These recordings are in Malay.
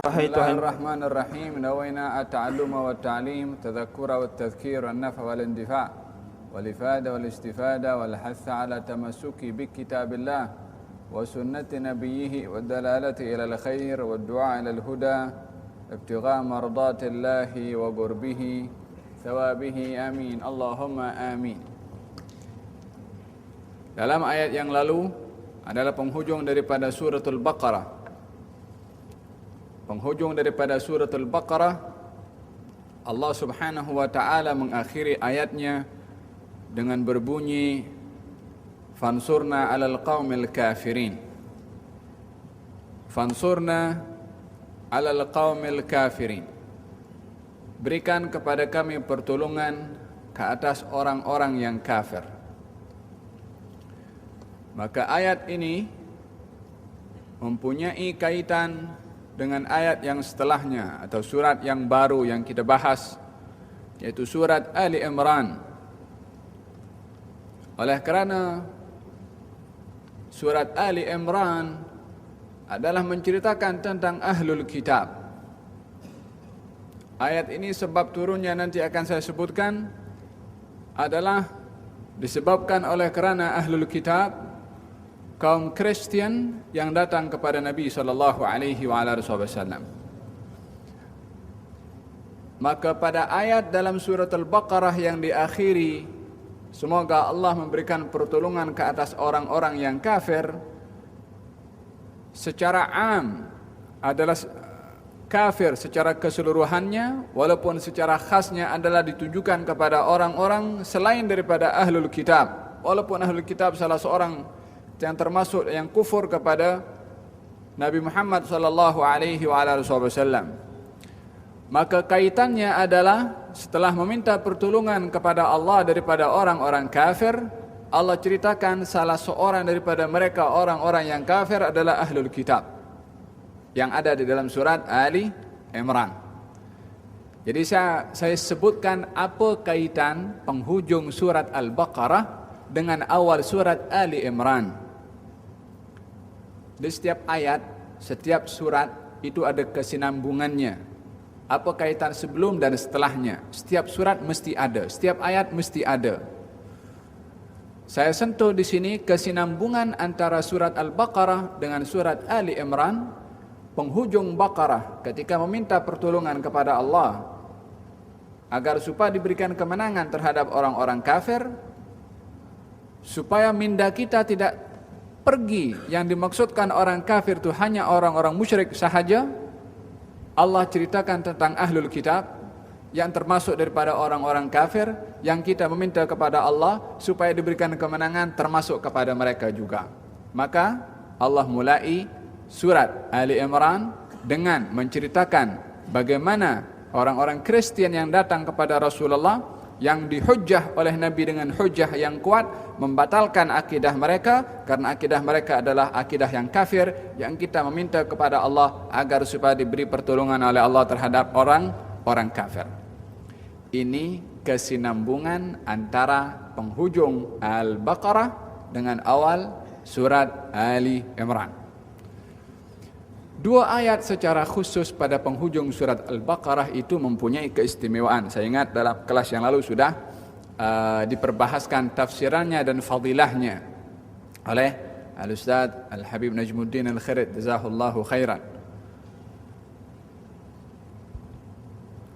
بسم الله Tuhan. الرحمن الرحيم. نوينا التعلم والتعليم، التذكر والتذكير، والنفع والاندفاع، والإفادة والاستفادة، والحث على التمسك بكتاب الله وسنة نبيه، والدلالة إلى الخير والدعاء إلى الهدى، ابتغاء مرضات الله وقربه ثوابه. آمين اللهم آمين. Dalam ayat yang lalu adalah penghujung daripada suratul Baqarah. Penghujung daripada suratul Baqarah, Allah Subhanahu wa taala mengakhiri ayatnya dengan berbunyi fansurna 'alal qaumil kafirin. Fansurna 'alal qaumil kafirin. Berikan kepada kami pertolongan ke atas orang-orang yang kafir. Maka ayat ini mempunyai kaitan dengan ayat yang setelahnya atau surat yang baru yang kita bahas, yaitu surat Ali Imran. Oleh kerana surat Ali Imran adalah menceritakan tentang Ahlul Kitab. Ayat ini sebab turunnya nanti akan saya sebutkan adalah disebabkan oleh kerana Ahlul Kitab, kaum Kristian yang datang kepada Nabi SAW. Maka pada ayat dalam surat Al-Baqarah yang diakhiri, semoga Allah memberikan pertolongan ke atas orang-orang yang kafir, secara am adalah kafir secara keseluruhannya, walaupun secara khasnya adalah ditujukan kepada orang-orang selain daripada Ahlul Kitab. Walaupun Ahlul Kitab salah seorang yang termasuk yang kufur kepada Nabi Muhammad sallallahu alaihi wasallam. Maka kaitannya adalah setelah meminta pertolongan kepada Allah daripada orang-orang kafir, Allah ceritakan salah seorang daripada mereka orang-orang yang kafir adalah Ahlul Kitab yang ada di dalam surat Ali Imran. Jadi saya sebutkan apa kaitan penghujung surat Al-Baqarah dengan awal surat Ali Imran. Di setiap ayat, setiap surat itu ada kesinambungannya. Apa kaitan sebelum dan setelahnya? Setiap surat mesti ada, setiap ayat mesti ada. Saya sentuh di sini kesinambungan antara surat Al-Baqarah dengan surat Ali Imran. Penghujung Baqarah ketika meminta pertolongan kepada Allah agar supaya diberikan kemenangan terhadap orang-orang kafir, supaya minda kita tidak pergi, yang dimaksudkan orang kafir itu hanya orang-orang musyrik sahaja. Allah ceritakan tentang Ahlul Kitab yang termasuk daripada orang-orang kafir, yang kita meminta kepada Allah supaya diberikan kemenangan termasuk kepada mereka juga. Maka Allah mulai surat Ali Imran dengan menceritakan bagaimana orang-orang Kristian yang datang kepada Rasulullah, yang dihujjah oleh Nabi dengan hujjah yang kuat, membatalkan akidah mereka, karena akidah mereka adalah akidah yang kafir, yang kita meminta kepada Allah agar supaya diberi pertolongan oleh Allah terhadap orang kafir. Ini kesinambungan antara penghujung Al-Baqarah dengan awal surat Ali Imran. Dua ayat secara khusus pada penghujung surat Al-Baqarah itu mempunyai keistimewaan. Saya ingat dalam kelas yang lalu sudah diperbahaskan tafsirannya dan fadilahnya oleh Al-Ustaz Al-Habib Najmuddin Al-Khirid, jazahullahu khairan.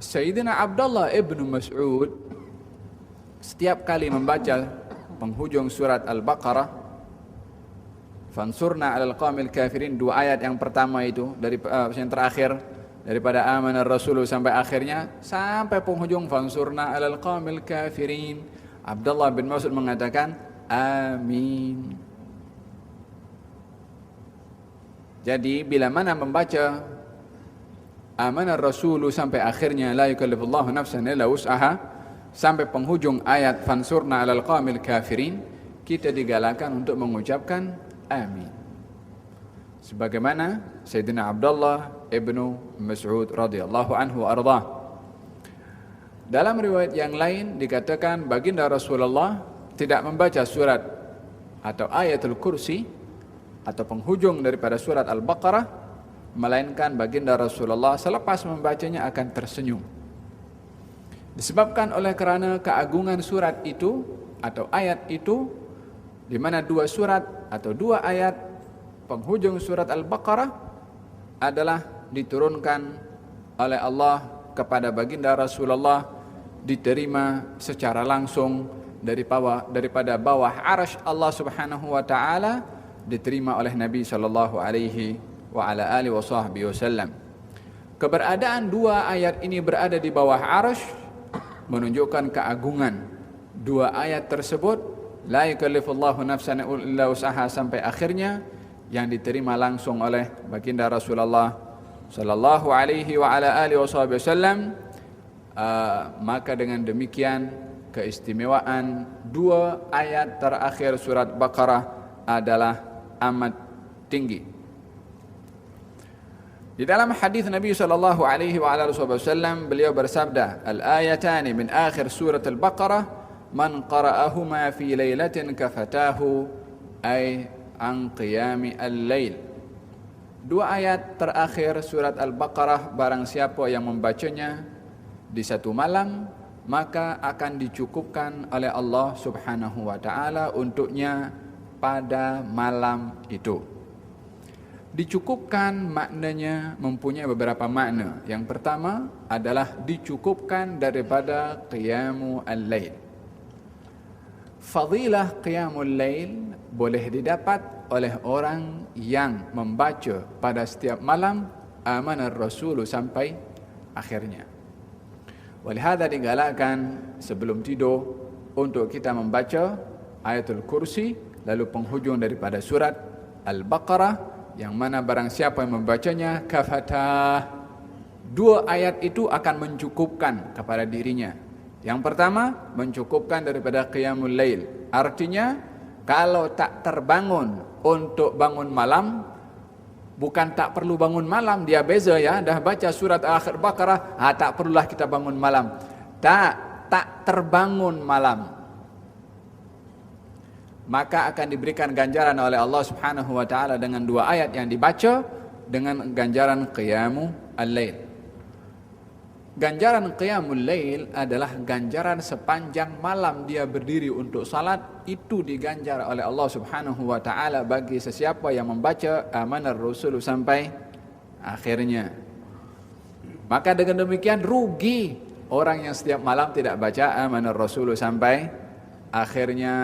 Sayyidina Abdullah ibn Mas'ud setiap kali membaca penghujung surat Al-Baqarah, fansurna 'alal qaumil kafirin, dua ayat yang pertama itu dari yang terakhir daripada amanar rasulu sampai akhirnya, sampai penghujung fansurna 'alal qaumil kafirin, Abdullah bin Mas'ud mengatakan amin. Jadi bila mana membaca amanar rasulu sampai akhirnya la yukallifullahu nafsan illa wus'aha sampai penghujung ayat fansurna 'alal qaumil kafirin, kita digalakkan untuk mengucapkan amin. Sebagaimana Sayyidina Abdullah ibnu Mas'ud radhiyallahu anhu ardah. Dalam riwayat yang lain dikatakan baginda Rasulullah tidak membaca surat atau ayatul kursi atau penghujung daripada surat Al-Baqarah melainkan baginda Rasulullah selepas membacanya akan tersenyum. Disebabkan oleh kerana keagungan surat itu atau ayat itu, di mana dua surat atau dua ayat penghujung surat Al-Baqarah adalah diturunkan oleh Allah kepada baginda Rasulullah, diterima secara langsung daripada bawah arasy Allah Subhanahu wa taala, diterima oleh Nabi sallallahu alaihi wa ala alihi wasallam. Keberadaan dua ayat ini berada di bawah arasy menunjukkan keagungan dua ayat tersebut, la yukallifullahu nafsan illa wus'aha sampai akhirnya, yang diterima langsung oleh baginda Rasulullah sallallahu alaihi wa ala alihi wasallam. Maka dengan demikian keistimewaan dua ayat terakhir surat Baqarah adalah amat tinggi. Di dalam hadis Nabi sallallahu alaihi wa ala alihi wasallam, beliau bersabda, "Al-ayatani min akhir surat Al-Baqarah man qara'ahuma fi lailatin kafatahu ay an qiyami al-lail." Dua ayat terakhir surat Al-Baqarah, barang siapa yang membacanya di satu malam, maka akan dicukupkan oleh Allah Subhanahu wa taala untuknya pada malam itu. Dicukupkan maknanya mempunyai beberapa makna. Yang pertama adalah dicukupkan daripada qiyamul lail. Fadilah qiyamul lail boleh didapat oleh orang yang membaca pada setiap malam amanar Rasul sampai akhirnya. Walihada digalakkan sebelum tidur untuk kita membaca ayatul kursi, lalu penghujung daripada surat Al-Baqarah, yang mana barang siapa yang membacanya kafatah, dua ayat itu akan mencukupkan kepada dirinya. Yang pertama, mencukupkan daripada qiyamul lail. Artinya, kalau tak terbangun untuk bangun malam, bukan tak perlu bangun malam, dia beza ya, dah baca surat akhir Baqarah, tak perlulah kita bangun malam. Tak terbangun malam, maka akan diberikan ganjaran oleh Allah Subhanahu wa taala dengan dua ayat yang dibaca, dengan ganjaran qiyamul lail. Ganjaran qiyamul lail adalah ganjaran sepanjang malam dia berdiri untuk salat, itu diganjar oleh Allah Subhanahu wa taala bagi sesiapa yang membaca amanar Rasul sampai akhirnya. Maka dengan demikian rugi orang yang setiap malam tidak baca amanar Rasul sampai akhirnya.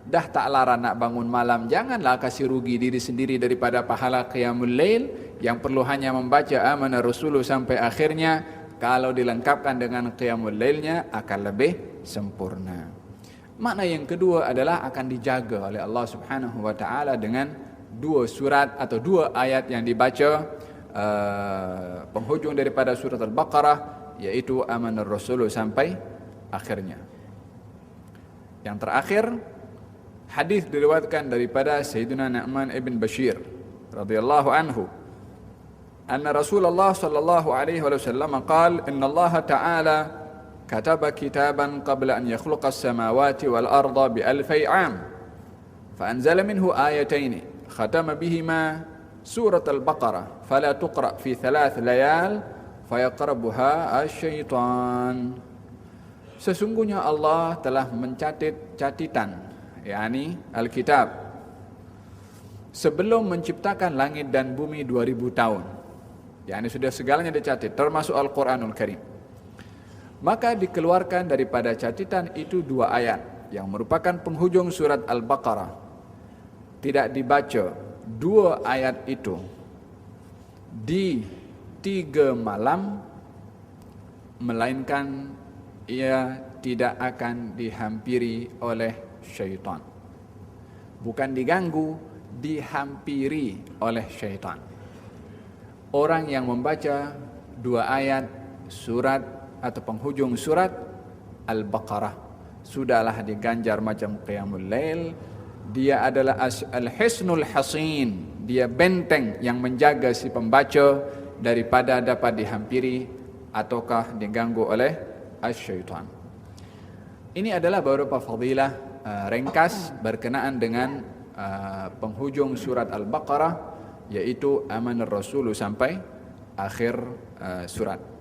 Dah tak larang nak bangun malam, janganlah kasih rugi diri sendiri daripada pahala qiyamul lail yang perlu hanya membaca amanar Rasul sampai akhirnya. Kalau dilengkapkan dengan qiyamul lailnya akan lebih sempurna. Makna yang kedua adalah akan dijaga oleh Allah Subhanahu wa taala dengan dua surat atau dua ayat yang dibaca penghujung daripada surat Al-Baqarah, yaitu amanar Rasul sampai akhirnya. Yang terakhir, hadis diriwayatkan daripada Sayyidina Nu'man ibn Bashir radhiyallahu anhu, anna Rasulullah sallallahu alaihi wasallam qala, inna Allah ta'ala kataba kitaban qabla an yakhluqa as-samawati wal arda bi alfi 'am, fa anzala minhu ayatayn khatama bihima surat al-Baqarah fala tuqra fi 3 layal fayaqrabuha asy-syaitan. Sesungguhnya Allah telah mencatat catitan, yakni Alkitab, sebelum menciptakan langit dan bumi 2000 tahun. Yakni sudah segalanya dicatat, termasuk Al-Quranul Karim. Maka dikeluarkan daripada catatan itu dua ayat yang merupakan penghujung surat Al-Baqarah. Tidak dibaca dua ayat itu di 3 malam, melainkan ia tidak akan dihampiri oleh syaitan. Bukan diganggu, dihampiri oleh syaitan. Orang yang membaca dua ayat surat atau penghujung surat Al-Baqarah sudahlah diganjar macam qiyamul lail. Dia adalah al-hisnul hasin, dia benteng yang menjaga si pembaca daripada dapat dihampiri ataukah diganggu oleh syaitan. Ini adalah beberapa fadilah ringkas berkenaan dengan penghujung surat Al-Baqarah yaitu amanar rasulu sampai akhir surat.